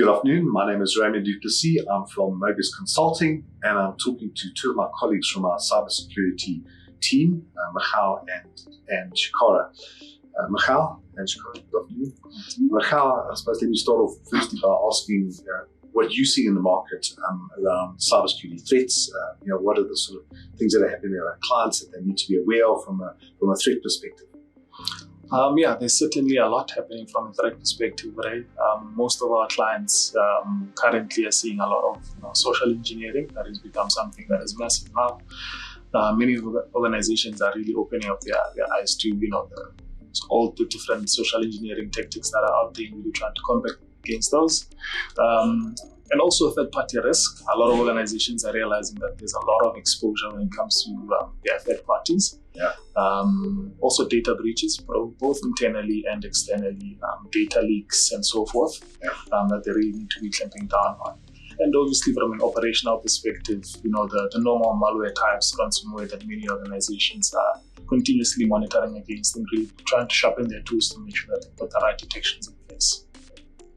Good afternoon. My name is Raymond Duplessis. I'm from Mobius Consulting, and I'm talking to two of my colleagues from our cybersecurity team, Michal and Shikara. Michal and Shikara, good afternoon. Michal, I suppose let me start off firstly by asking what you see in the market around cybersecurity threats. What are the sort of things that are happening with our clients that they need to be aware of from a threat perspective? There's certainly a lot happening from a threat perspective, right? Most of our clients currently are seeing a lot of social engineering. That has become something that is massive now. Many organizations are really opening up their eyes to all the different social engineering tactics that are out there, and really trying to combat against those. And also third-party risk. A lot of organizations are realizing that there's a lot of exposure when it comes to their third parties. Also data breaches, both internally and externally, data leaks and so forth, that they really need to be clamping down on. And obviously from an operational perspective, the normal malware types, ransomware that many organizations are continuously monitoring against and really trying to sharpen their tools to make sure that they put the right detections in place.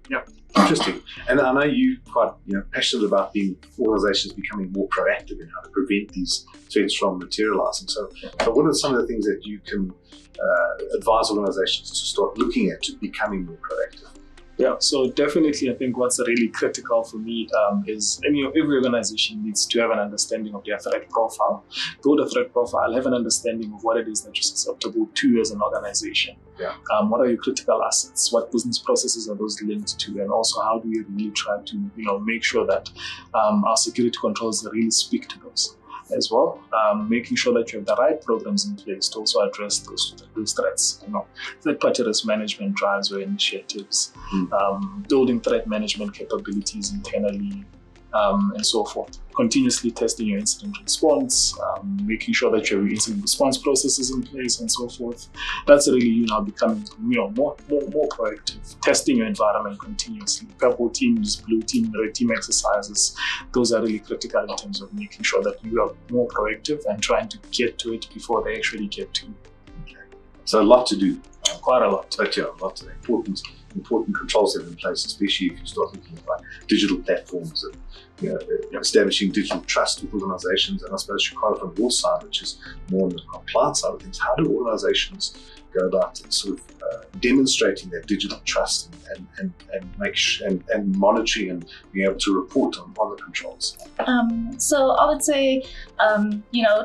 Yeah, interesting. And I know you're quite passionate about organizations becoming more proactive in how to prevent these threats from materializing. So what are some of the things that you can advise organizations to start looking at to becoming more proactive? Yeah, so definitely I think what's really critical for me is every organization needs to have an understanding of their threat profile. Build a threat profile, have an understanding of what it is that you're susceptible to as an organization. What are your critical assets? What business processes are those linked to? And also how do we really try to make sure that our security controls really speak to those as well, making sure that you have the right programs in place to also address those threats. Third-party risk management drives or initiatives, building threat management capabilities internally, and so forth. Continuously testing your incident response, making sure that you have your incident response processes in place and so forth. That's really becoming more proactive. Testing your environment continuously. Purple teams, blue team, red team exercises. Those are really critical in terms of making sure that you are more proactive and trying to get to it before they actually get to you. Okay. So a lot to do. Quite a lot. But lots of important controls that are in place, especially if you start looking at digital platforms and establishing digital trust with organizations. And I suppose Shikara, from your side, which is more on the compliance side of things, how do organizations go about sort of demonstrating that digital trust and monitoring and being able to report on the controls? So I would say,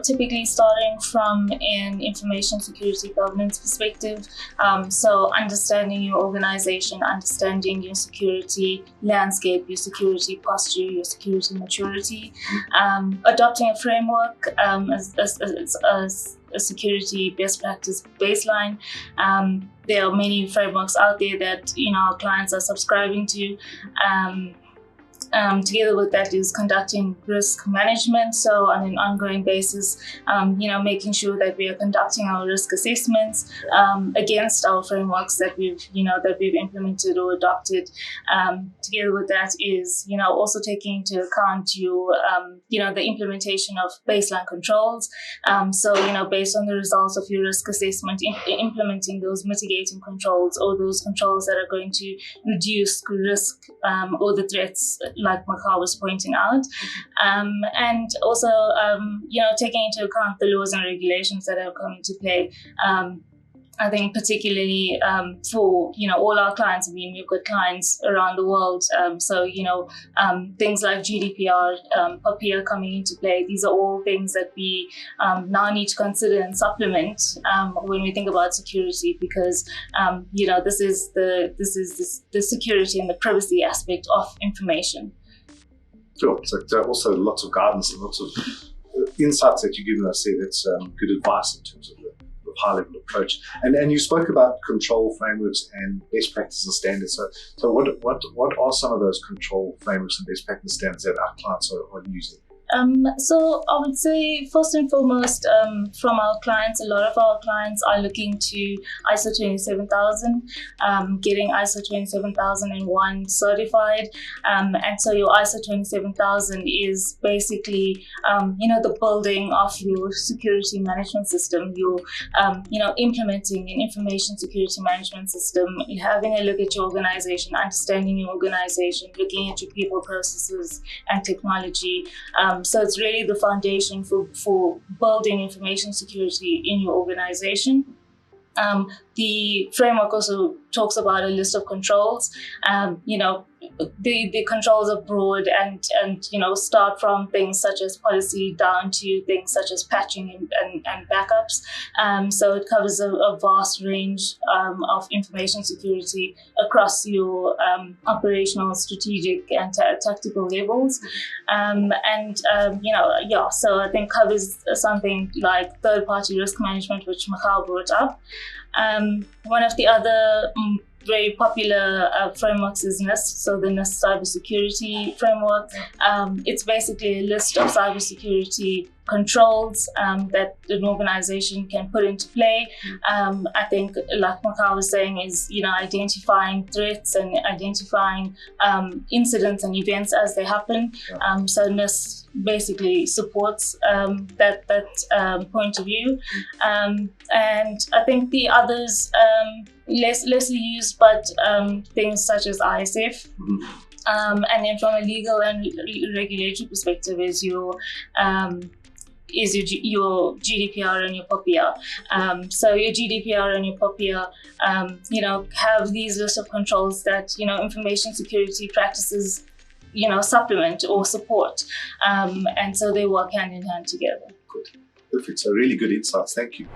typically starting from an information security governance perspective, so understanding your organization, understanding your security landscape, your security posture, your security maturity, adopting a framework as a security best practice baseline. There are many frameworks out there that our clients are subscribing to. Together with that is conducting risk management. So on an ongoing basis, making sure that we are conducting our risk assessments against our frameworks that we've implemented or adopted. Together with that is, also taking into account your, the implementation of baseline controls. Based on the results of your risk assessment, implementing those mitigating controls or those controls that are going to reduce risk or the threats, like Michal was pointing out, and also taking into account the laws and regulations that have come into play. I think particularly for all our clients. I mean, we've got clients around the world, things like GDPR, POPIA coming into play. These are all things that we now need to consider and supplement when we think about security, because this is the security and the privacy aspect of information. Sure. So there are also lots of guidance and lots of insights that you've given us here. That's good advice in terms of the high-level approach. And you spoke about control frameworks and best practices and standards. So what are some of those control frameworks and best practice standards that our clients are using? So I would say first and foremost, from our clients, a lot of our clients are looking to ISO 27000, getting ISO 27001 certified. And so your ISO 27000 is basically, the building of your security management system. You're, implementing an information security management system, having a look at your organization, understanding your organization, looking at your people, processes, and technology. So it's really the foundation for building information security in your organization. The framework also talks about a list of controls. The controls are broad and start from things such as policy down to things such as patching and backups. So it covers a vast range of information security across your operational, strategic, and tactical levels. So I think covers something like third-party risk management, which Michal brought up. One of the other very popular frameworks is NIST, so the NIST cybersecurity framework. It's basically a list of cybersecurity controls that an organization can put into play. I think, like Michal was saying, is identifying threats and identifying incidents and events as they happen. So NIST basically supports that point of view. And I think the others less used, but things such as ISF. And then from a legal and regulatory perspective is your GDPR and your POPIA. So your GDPR and your POPIA, have these lists of controls that, information security practices, supplement or support. And so they work hand in hand together. Good. Perfect. So really good insights. Thank you.